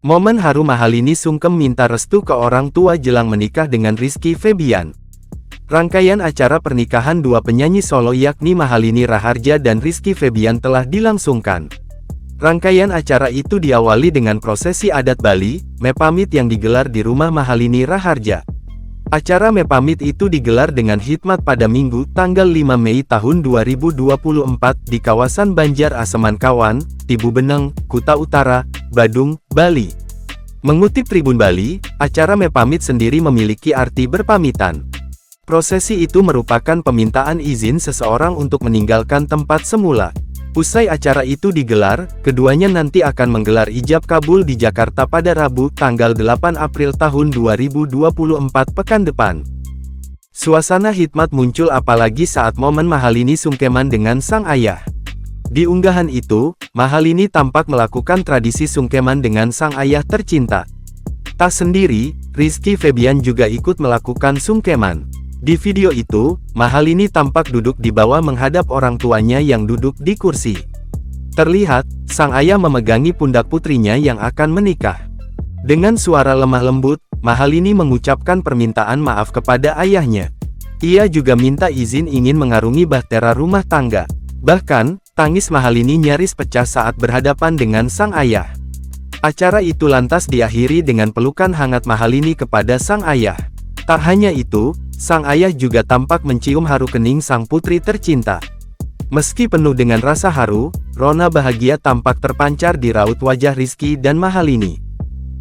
Momen haru Mahalini sungkem minta restu ke orang tua jelang menikah dengan Rizky Febian. Rangkaian acara pernikahan dua penyanyi solo yakni Mahalini Raharja dan Rizky Febian telah dilangsungkan. Rangkaian acara itu diawali dengan prosesi adat Bali, Mepamit yang digelar di rumah Mahalini Raharja. Acara Mepamit itu digelar dengan hikmat pada Minggu, tanggal 5 Mei tahun 2024 di kawasan Banjar Aseman Kawan, Tibu Beneng, Kuta Utara, Badung, Bali. Mengutip Tribun Bali, acara Mepamit sendiri memiliki arti berpamitan. Prosesi itu merupakan pemintaan izin seseorang untuk meninggalkan tempat semula. Usai acara itu digelar, keduanya nanti akan menggelar ijab kabul di Jakarta pada Rabu, tanggal 8 April tahun 2024 pekan depan. Suasana hikmat muncul apalagi saat momen Mahalini sungkeman dengan sang ayah. Di unggahan itu, Mahalini tampak melakukan tradisi sungkeman dengan sang ayah tercinta. Tak sendiri, Rizky Febian juga ikut melakukan sungkeman. Di video itu, Mahalini tampak duduk di bawah menghadap orang tuanya yang duduk di kursi. Terlihat, sang ayah memegangi pundak putrinya yang akan menikah. Dengan suara lemah lembut, Mahalini mengucapkan permintaan maaf kepada ayahnya. Ia juga minta izin ingin mengarungi bahtera rumah tangga. Bahkan, tangis Mahalini nyaris pecah saat berhadapan dengan sang ayah. Acara itu lantas diakhiri dengan pelukan hangat Mahalini kepada sang ayah. Tak hanya itu, sang ayah juga tampak mencium haru kening sang putri tercinta. Meski penuh dengan rasa haru, rona bahagia tampak terpancar di raut wajah Rizky dan Mahalini.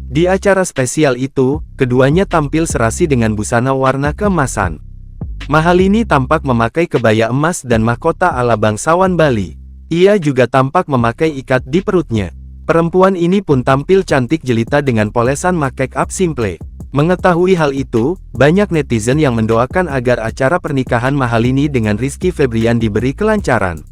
Di acara spesial itu, keduanya tampil serasi dengan busana warna keemasan. Mahalini tampak memakai kebaya emas dan mahkota ala bangsawan Bali. Ia juga tampak memakai ikat di perutnya. Perempuan ini pun tampil cantik jelita dengan polesan make up simple. Mengetahui hal itu, banyak netizen yang mendoakan agar acara pernikahan Mahalini dengan Rizky Febian diberi kelancaran.